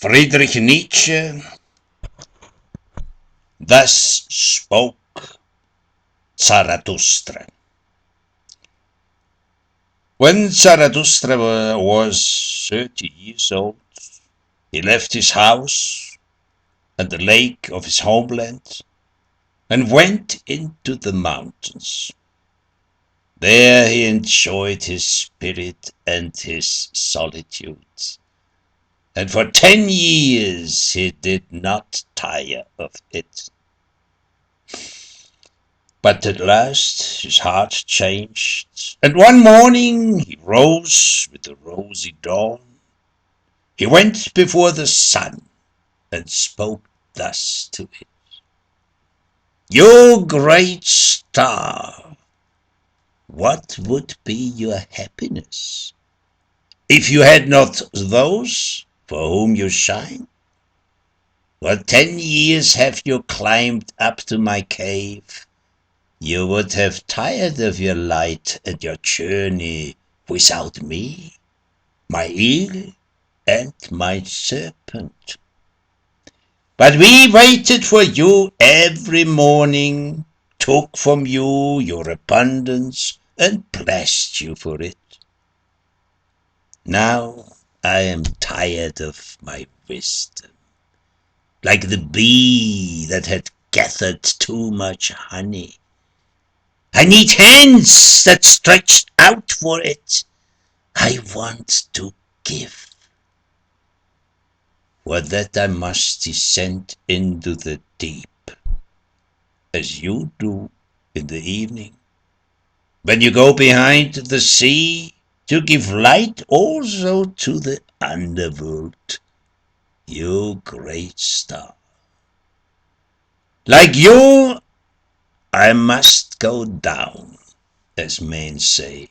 Friedrich Nietzsche, thus spoke Zarathustra. When Zarathustra was 30 years old, he left his house and the lake of his homeland and went into the mountains. There he enjoyed his spirit and his solitude. And for 10 years he did not tire of it. But at last his heart changed, and one morning he rose with the rosy dawn. He went before the sun and spoke thus to it. "You great star, what would be your happiness if you had not those for whom you shine? For 10 years have you climbed up to my cave. You would have tired of your light and your journey without me, my eagle and my serpent. But we waited for you every morning, took from you your abundance, and blessed you for it. Now I am tired of my wisdom, like the bee that had gathered too much honey. I need hands that stretch out for it. I want to give. For that I must descend into the deep, as you do in the evening, when you go behind the sea to give light also to the underworld, you great star. Like you, I must go down, as men say,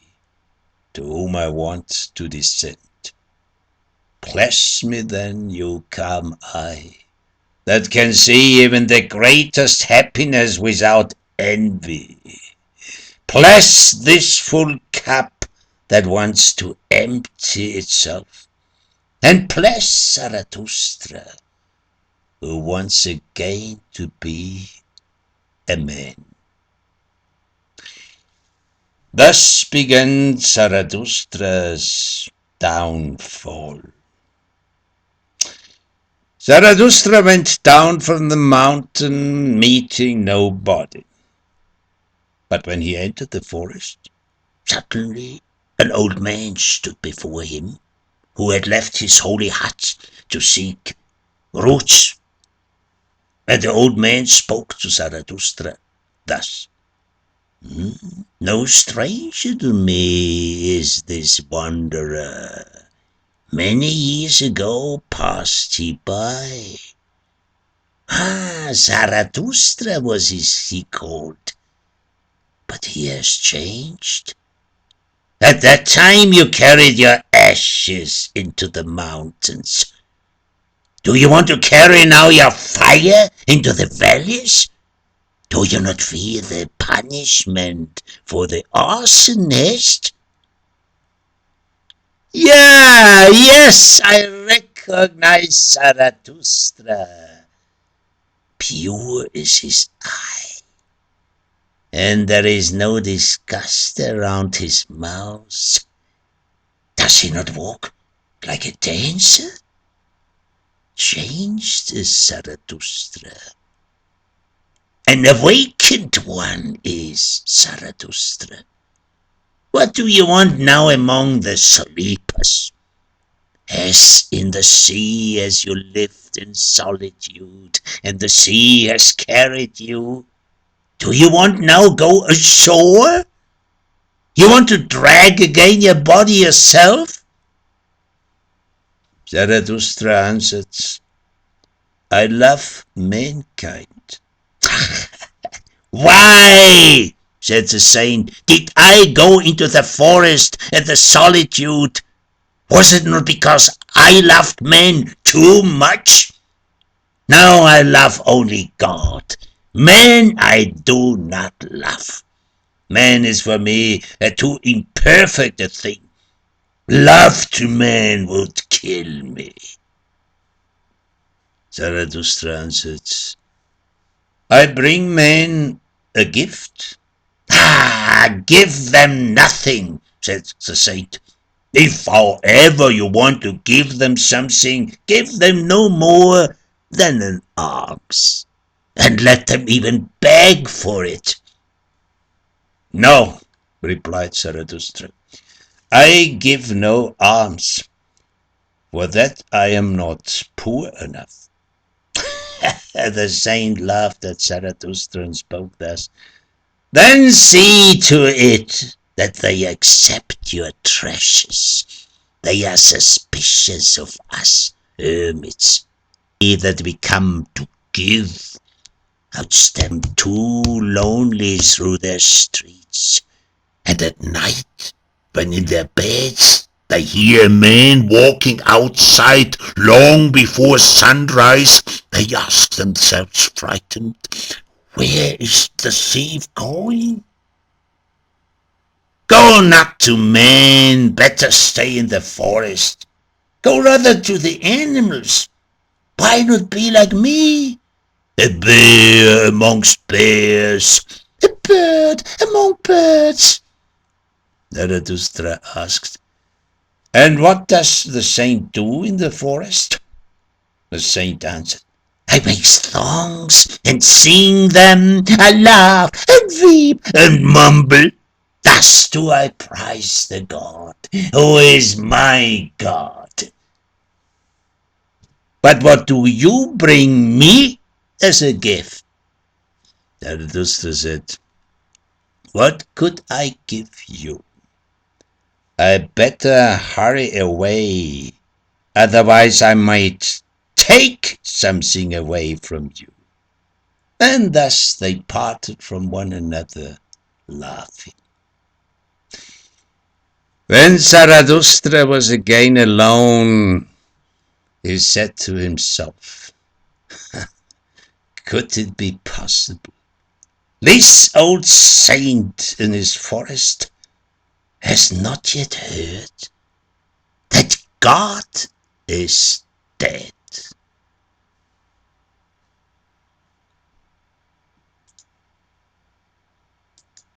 to whom I want to descend. Bless me then, you calm eye, that can see even the greatest happiness without envy. Bless this full cup that wants to empty itself, and bless Zarathustra, who wants again to be a man." Thus began Zarathustra's downfall. Zarathustra went down from the mountain, meeting nobody. But when he entered the forest, suddenly an old man stood before him, who had left his holy hut to seek roots. And the old man spoke to Zarathustra thus: "No stranger to me is this wanderer. Many years ago passed he by. Zarathustra was he called, but he has changed. At that time you carried your ashes into the mountains. Do you want to carry now your fire into the valleys? Do you not fear the punishment for the arsonist?" Yes, I recognize Zarathustra. Pure is his eye, and there is no disgust around his mouth. Does he not walk like a dancer? Changed is Zarathustra. An awakened one is Zarathustra. What do you want now among the sleepers? As in the sea, as you lived in solitude, and the sea has carried you, do you want now go ashore? You want to drag again your body yourself? Zarathustra answered, "I love mankind." "Why," said the saint, "did I go into the forest and the solitude? Was it not because I loved men too much? Now I love only God. Man I do not love. Man is for me a too imperfect a thing. Love to man would kill me." Zarathustra answered, I bring men a gift. Ah, give them nothing, said the saint. If, however, you want to give them something, give them no more than an ox, and let them even beg for it. No, replied Zarathustra, I give no alms, for that I am not poor enough. The saint laughed at Zarathustra and spoke thus. Then see to it that they accept your treasures. They are suspicious of us hermits, that we come to give, outstand too lonely through their streets, and at night, when in their beds, they hear men walking outside long before sunrise. They ask themselves, frightened, where is the thief going? Go not to men, better stay in the forest. Go rather to the animals. Why not be like me? A bear amongst bears, a bird among birds. Zarathustra asked, and what does the saint do in the forest? The saint answered, I make songs and sing them, I laugh and weep and mumble. Thus do I praise the God, who is my God. But what do you bring me as a gift? Zarathustra said, what could I give you? I better hurry away, otherwise I might take something away from you. And thus they parted from one another, laughing. When Zarathustra was again alone, he said to himself, could it be possible? This old saint in his forest has not yet heard that God is dead.